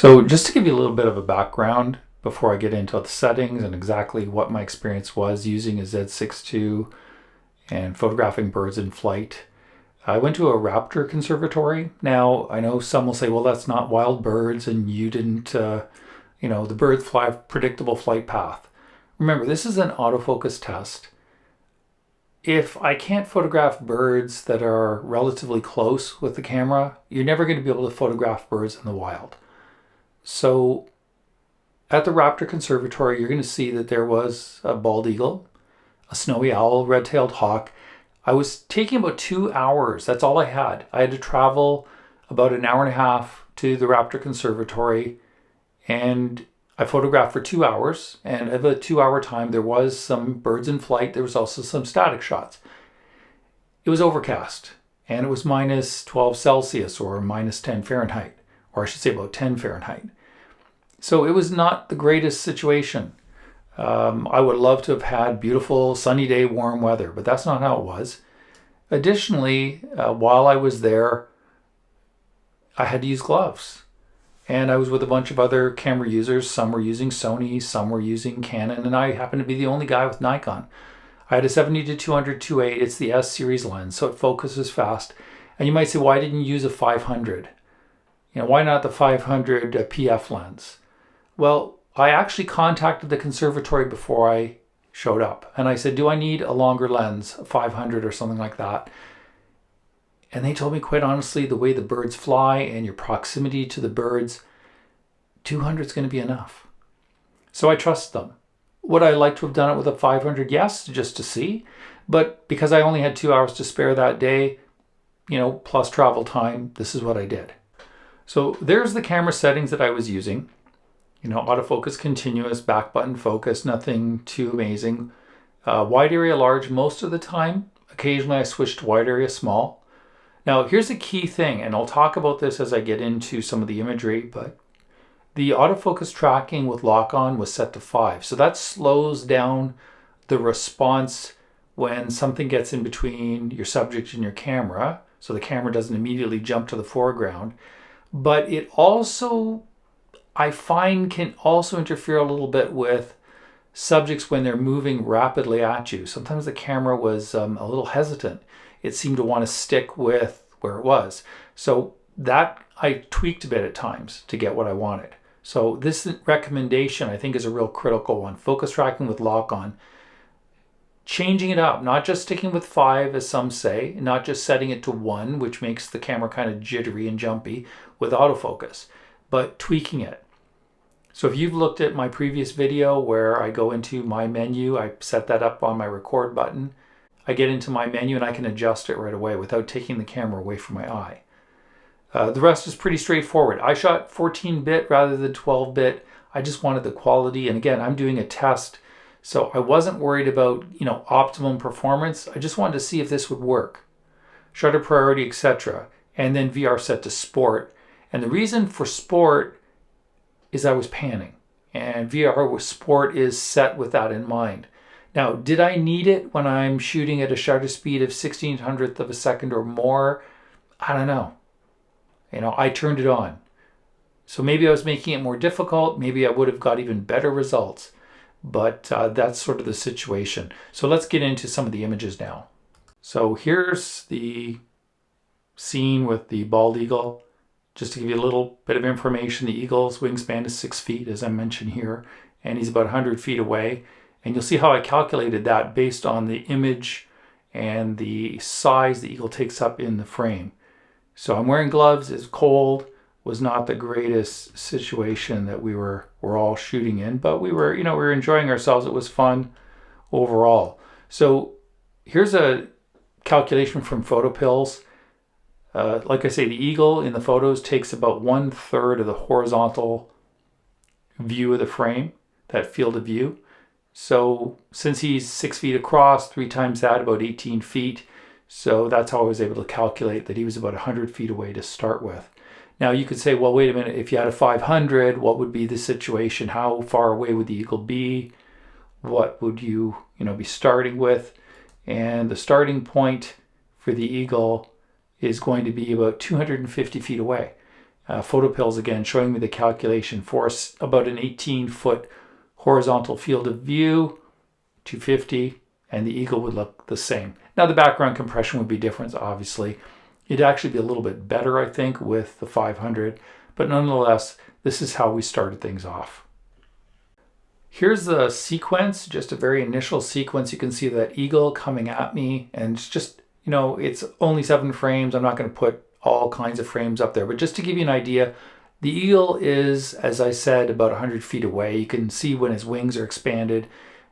So just to give you a little bit of a background before I get into the settings and exactly what my experience was using a Z6II and photographing birds in flight, I went to a raptor conservatory. Now, I know some will say, well, that's not wild birds and you didn't, the birds fly a predictable flight path. Remember, this is an autofocus test. If I can't photograph birds that are relatively close with the camera, you're never going to be able to photograph birds in the wild. So at the Raptor Conservatory, you're going to see that there was a bald eagle, a snowy owl, red-tailed hawk. I was taking about 2 hours. That's all I had. I had to travel about an hour and a half to the Raptor Conservatory, and I photographed for 2 hours. And of a 2-hour time, there was some birds in flight. There was also some static shots. It was overcast, and it was minus 12 Celsius or minus 10 Fahrenheit, or I should say about 10 Fahrenheit. So it was not the greatest situation. I would love to have had beautiful sunny day, warm weather, but that's not how it was. Additionally, while I was there, I had to use gloves. And I was with a bunch of other camera users. Some were using Sony, some were using Canon, and I happened to be the only guy with Nikon. I had a 70-200 2.8. It's the S series lens, so it focuses fast. And you might say, why didn't you use a 500? Why not the 500 PF lens? Well, I actually contacted the conservatory before I showed up. And I said, do I need a longer lens, a 500 or something like that? And they told me, quite honestly, the way the birds fly and your proximity to the birds, 200 is going to be enough. So I trust them. Would I like to have done it with a 500? Yes, just to see. But because I only had 2 hours to spare that day, plus travel time, this is what I did. So there's the camera settings that I was using. Autofocus continuous, back button focus, nothing too amazing. Wide area large most of the time. Occasionally I switch to wide area small. Now here's a key thing, and I'll talk about this as I get into some of the imagery, but the autofocus tracking with lock-on was set to 5. So that slows down the response when something gets in between your subject and your camera, so the camera doesn't immediately jump to the foreground. But it also, I find, can also interfere a little bit with subjects when they're moving rapidly at you. Sometimes the camera was a little hesitant. It seemed to want to stick with where it was. So that I tweaked a bit at times to get what I wanted. So this recommendation, I think, is a real critical one. Focus tracking with lock-on. Changing it up, not just sticking with 5, as some say, not just setting it to 1, which makes the camera kind of jittery and jumpy with autofocus, but tweaking it. So if you've looked at my previous video where I go into my menu, I set that up on my record button. I get into my menu and I can adjust it right away without taking the camera away from my eye. The rest is pretty straightforward. I shot 14-bit rather than 12-bit. I just wanted the quality. And again, I'm doing a test, so I wasn't worried about, optimum performance. I just wanted to see if this would work. Shutter priority, etc. And then VR set to sport. And the reason for sport is I was panning. And VR with sport is set with that in mind. Now, did I need it when I'm shooting at a shutter speed of 1/1600th of a second or more? I don't know. I turned it on. So maybe I was making it more difficult. Maybe I would have got even better results. But that's sort of the situation. So let's get into some of the images now. So here's the scene with the bald eagle. Just to give you a little bit of information, the eagle's wingspan is 6 feet, as I mentioned here, and he's about 100 feet away. And you'll see how I calculated that based on the image and the size the eagle takes up in the frame. So I'm wearing gloves, it's cold, was not the greatest situation that we were all shooting in, but we were enjoying ourselves. It was fun overall. So here's a calculation from PhotoPills. Like I say, the eagle in the photos takes about 1/3 of the horizontal view of the frame, that field of view. So since he's 6 feet across, 3 times that, about 18 feet. So that's how I was able to calculate that he was about 100 feet away to start with. Now you could say, well, wait a minute, if you had a 500, what would be the situation? How far away would the eagle be? What would you, be starting with? And the starting point for the eagle is going to be about 250 feet away. Photopills again showing me the calculation for about an 18-foot horizontal field of view, 250, and the Eagle would look the same. Now the background compression would be different, obviously. It'd actually be a little bit better, I think, with the 500, but nonetheless, this is how we started things off. Here's the sequence, just a very initial sequence. You can see that Eagle coming at me, and it's just, you know, it's only 7 frames. I'm not going to put all kinds of frames up there, but just to give you an idea, the Eagle is, as I said, about 100 feet away. You can see when his wings are expanded,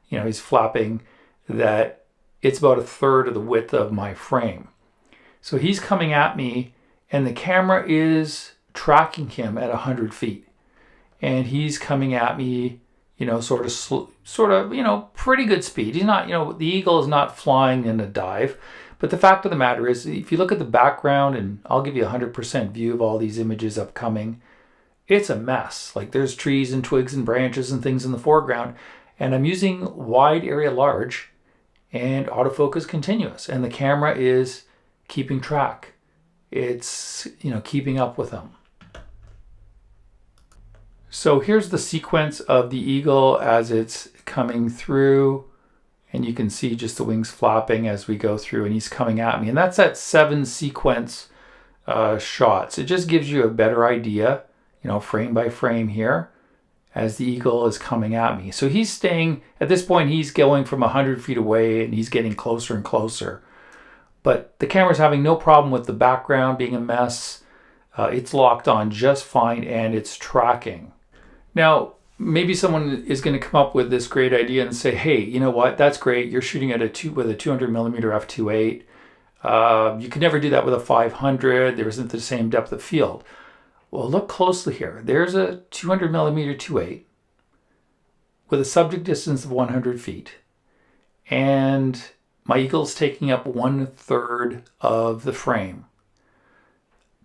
you know, he's flapping, that it's about 1/3 of the width of my frame. So he's coming at me, and the camera is tracking him at 100 feet. And he's coming at me, you know, sort of, you know, pretty good speed. He's not, you know, the Eagle is not flying in a dive. But the fact of the matter is, if you look at the background, and I'll give you a 100% view of all these images upcoming, it's a mess. Like there's trees and twigs and branches and things in the foreground. And I'm using wide area large and autofocus continuous. And the camera is keeping track. It's, you know, keeping up with them. So here's the sequence of the Eagle as it's coming through. And you can see just the wings flapping as we go through, and he's coming at me. And that's at 7 sequence shots. It just gives you a better idea, you know, frame by frame here as the Eagle is coming at me. So he's staying, at this point, he's going from 100 feet away and he's getting closer and closer. But the camera's having no problem with the background being a mess. It's locked on just fine and it's tracking. Now, maybe someone is going to come up with this great idea and say, hey, you know what, that's great. You're shooting at with a 200mm f2.8. You could never do that with a 500. There isn't the same depth of field. Well, look closely here. There's a 200mm 2.8 with a subject distance of 100 feet. And my Eagle's taking up 1/3 of the frame.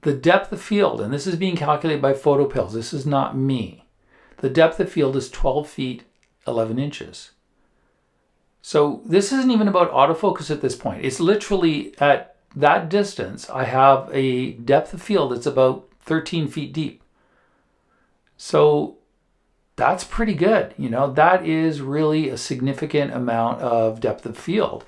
The depth of field, and this is being calculated by Photopills. This is not me. The depth of field is 12 feet, 11 inches. So this isn't even about autofocus at this point. It's literally at that distance, I have a depth of field that's about 13 feet deep. So that's pretty good. You know, that is really a significant amount of depth of field.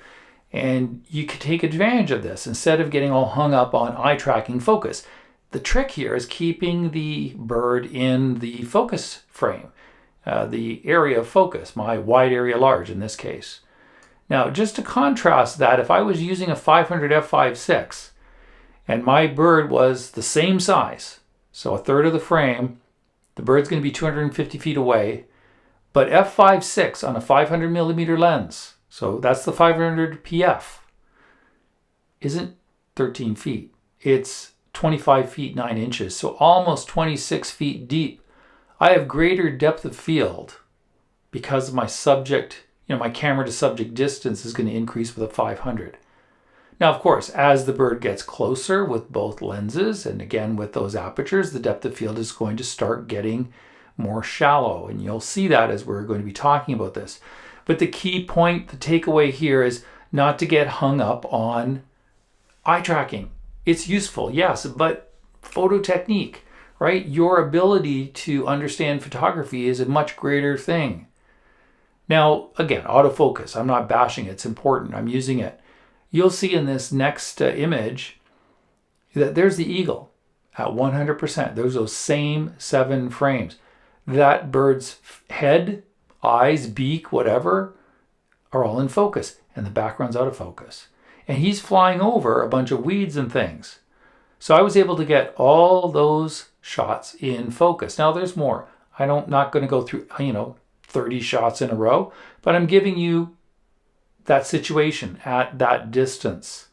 And you could take advantage of this instead of getting all hung up on eye tracking focus. The trick here is keeping the bird in the focus frame, the area of focus, my wide area large in this case. Now, just to contrast that, if I was using a 500 f5.6 and my bird was the same size, so 1/3 of the frame, the bird's going to be 250 feet away, but f5.6 on a 500mm lens, so that's the 500 PF, isn't 13 feet. It's 25 feet 9 inches, so almost 26 feet deep. I have greater depth of field because my subject, you know, my camera to subject distance is going to increase with a 500. Now, of course, as the bird gets closer with both lenses, and again with those apertures, the depth of field is going to start getting more shallow, and you'll see that as we're going to be talking about this. But the key point, the takeaway here is not to get hung up on eye tracking. It's useful, yes, but photo technique, right? Your ability to understand photography is a much greater thing. Now, again, autofocus, I'm not bashing it, it's important, I'm using it. You'll see in this next image that there's the Eagle at 100%. There's those same 7 frames. That bird's head, eyes, beak, whatever, are all in focus, and the background's out of focus. And he's flying over a bunch of weeds and things. So I was able to get all those shots in focus. Now there's more. I'm not going to go through, you know, 30 shots in a row, but I'm giving you that situation at that distance.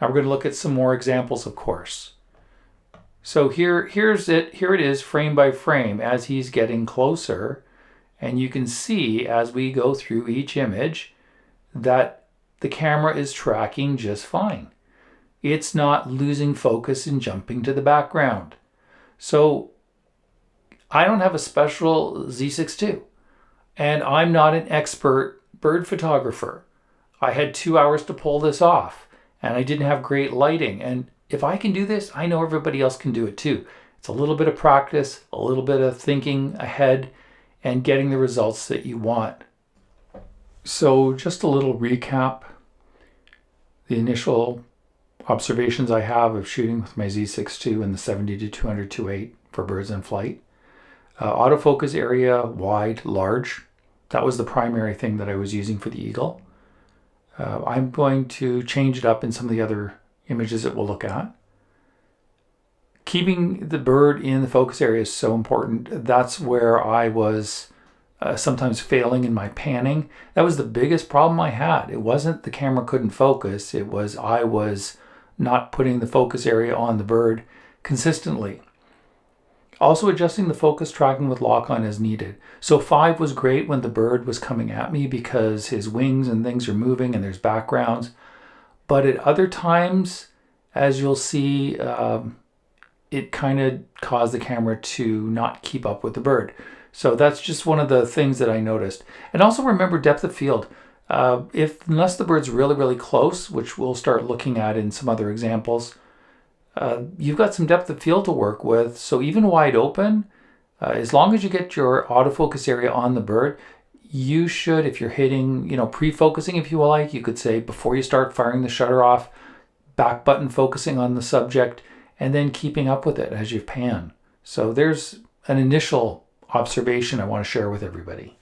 Now we're going to look at some more examples, of course. So here it is frame by frame as he's getting closer. And you can see as we go through each image that the camera is tracking just fine. It's not losing focus and jumping to the background. So I don't have a special Z6II, and I'm not an expert bird photographer. I had 2 hours to pull this off, and I didn't have great lighting. And if I can do this, I know everybody else can do it too. It's a little bit of practice, a little bit of thinking ahead, and getting the results that you want. So just a little recap. The initial observations I have of shooting with my Z6II and the 70-200 2.8 for birds in flight. Autofocus area, wide, large. That was the primary thing that I was using for the eagle. I'm going to change it up in some of the other images that we'll look at. Keeping the bird in the focus area is so important. That's where I was sometimes failing in my panning. That was the biggest problem I had. It wasn't the camera couldn't focus. It was I was not putting the focus area on the bird consistently. Also adjusting the focus tracking with lock-on as needed. So 5 was great when the bird was coming at me because his wings and things are moving and there's backgrounds. But at other times, as you'll see, it kind of caused the camera to not keep up with the bird. So that's just one of the things that I noticed. And also remember depth of field. Unless the bird's really, really close, which we'll start looking at in some other examples, you've got some depth of field to work with. So even wide open, as long as you get your autofocus area on the bird, you should, if you're hitting, pre-focusing, if you like, you could say before you start firing the shutter off, back button focusing on the subject, and then keeping up with it as you pan. So there's an initial observation I want to share with everybody.